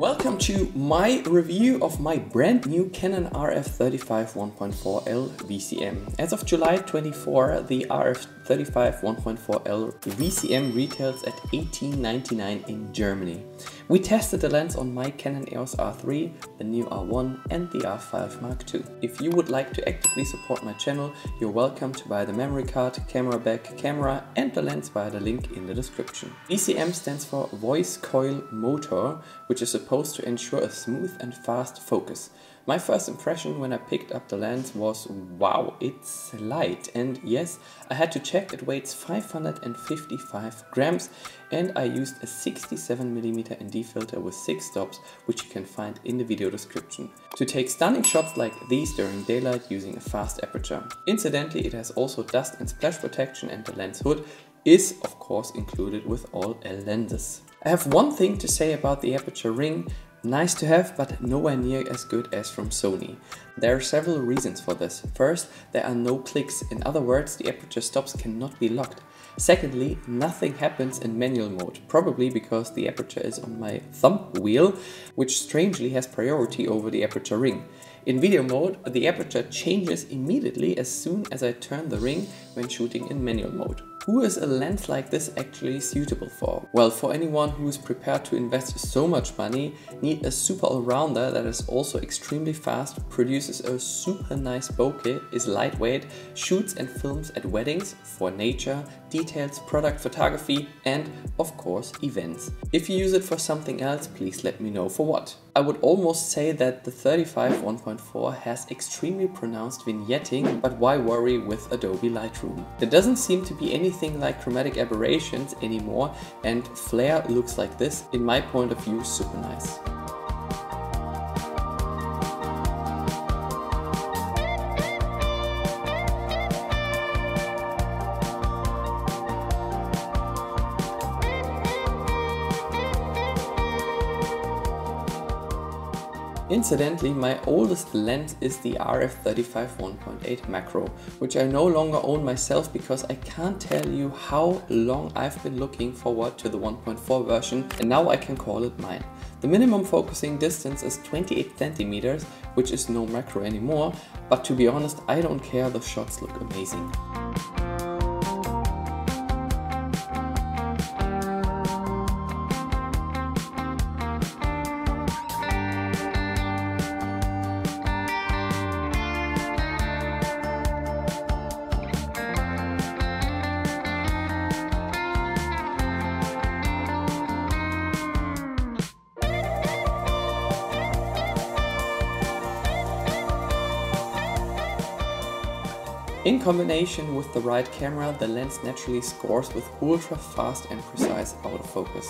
Welcome to my review of my brand new Canon RF 35 1.4L VCM. As of July 24, the RF 35 1.4L VCM retails at $18.99 in Germany. We tested the lens on my Canon EOS R3, the new R1 and the R5 Mark II. If you would like to actively support my channel, you're welcome to buy the memory card, camera back, camera and the lens via the link in the description. VCM stands for Voice Coil Motor, which is supposed to ensure a smooth and fast focus. My first impression when I picked up the lens was, wow, it's light, and yes, I had to check, it weighs 555 grams and I used a 67mm ND filter with 6 stops, which you can find in the video description, to take stunning shots like these during daylight using a fast aperture. Incidentally, it has also dust and splash protection, and the lens hood is of course included with all L lenses. I have one thing to say about the aperture ring. Nice to have, but nowhere near as good as from Sony. There are several reasons for this. First, there are no clicks. In other words, the aperture stops cannot be locked. Secondly, nothing happens in manual mode, probably because the aperture is on my thumb wheel, which strangely has priority over the aperture ring. In video mode, the aperture changes immediately as soon as I turn the ring when shooting in manual mode. Who is a lens like this actually suitable for? Well, for anyone who is prepared to invest so much money, need a super all-rounder that is also extremely fast, produces a super nice bokeh, is lightweight, shoots and films at weddings, for nature, details, product photography and, of course, events. If you use it for something else, please let me know for what. I would almost say that the 35 1.4 has extremely pronounced vignetting, but why worry with Adobe Lightroom? There doesn't seem to be anything like chromatic aberrations anymore, and flare looks like this, in my point of view, super nice. Incidentally, my oldest lens is the RF 35 1.8 macro, which I no longer own myself because I can't tell you how long I've been looking forward to the 1.4 version, and now I can call it mine. The minimum focusing distance is 28 centimeters, which is no macro anymore, but to be honest, I don't care, the shots look amazing. In combination with the right camera, the lens naturally scores with ultra fast and precise autofocus.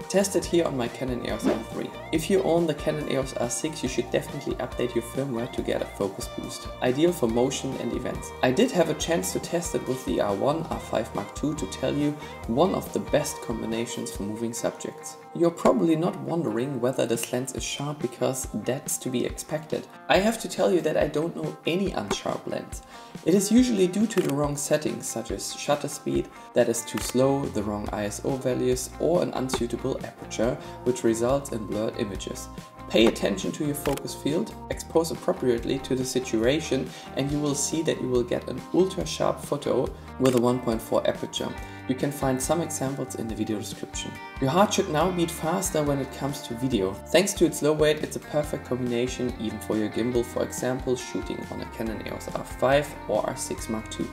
Tested here on my Canon EOS R3. If you own the Canon EOS R6, you should definitely update your firmware to get a focus boost. Ideal for motion and events. I did have a chance to test it with the R1, R5 Mark II to tell you one of the best combinations for moving subjects. You're probably not wondering whether this lens is sharp, because that's to be expected. I have to tell you that I don't know any unsharp lens. It is usually due to the wrong settings, such as shutter speed that is too slow, the wrong ISO values, or an unsuitable aperture, which results in blurred images. Pay attention to your focus field, expose appropriately to the situation, and you will see that you will get an ultra sharp photo with a 1.4 aperture. You can find some examples in the video description. Your heart should now beat faster when it comes to video. Thanks to its low weight, it's a perfect combination even for your gimbal, for example shooting on a Canon EOS R5 or R6 Mark II.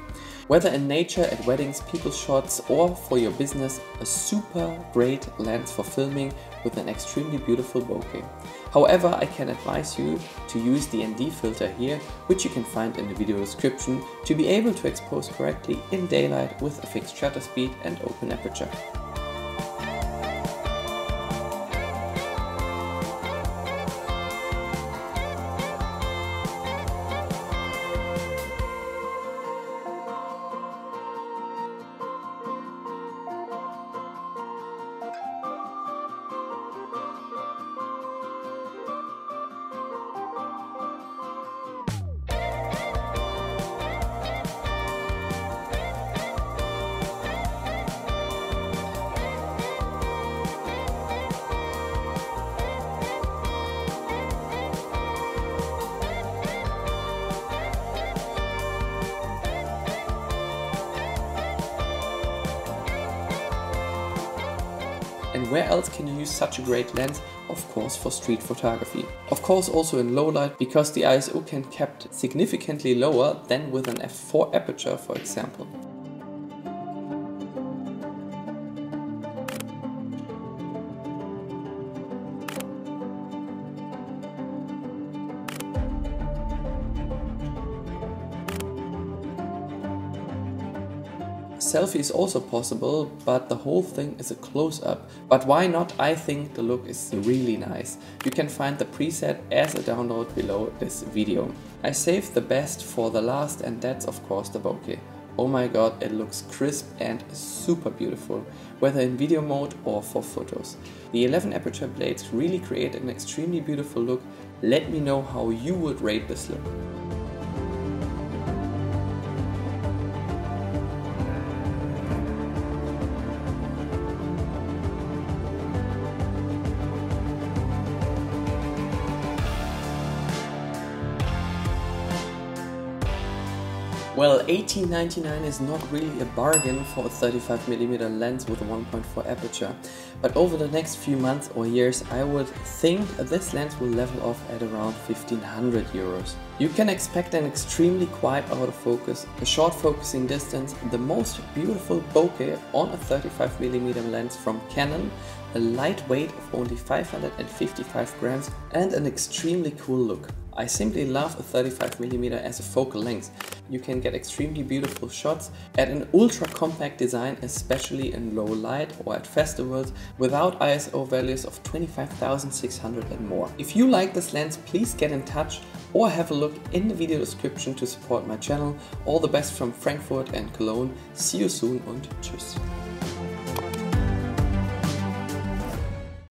Whether in nature, at weddings, people shots, or for your business, a super great lens for filming with an extremely beautiful bokeh. However, I can advise you to use the ND filter here, which you can find in the video description, to be able to expose correctly in daylight with a fixed shutter speed and open aperture. And where else can you use such a great lens? Of course for street photography. Of course also in low light, because the ISO can be kept significantly lower than with an f4 aperture, for example. Selfie is also possible, but the whole thing is a close-up. But why not? I think the look is really nice. You can find the preset as a download below this video. I saved the best for the last, and that's of course the bokeh. Oh my god, it looks crisp and super beautiful, whether in video mode or for photos. The 11 aperture blades really create an extremely beautiful look. Let me know how you would rate this look. Well, $18.99 is not really a bargain for a 35mm lens with a 1.4 aperture, but over the next few months or years I would think this lens will level off at around 1500 euros. You can expect an extremely quiet autofocus, a short focusing distance, the most beautiful bokeh on a 35mm lens from Canon, a light weight of only 555 grams and an extremely cool look. I simply love a 35mm as a focal length. You can get extremely beautiful shots at an ultra compact design, especially in low light or at festivals without ISO values of 25,600 and more. If you like this lens, please get in touch or have a look in the video description to support my channel. All the best from Frankfurt and Cologne. See you soon und tschüss.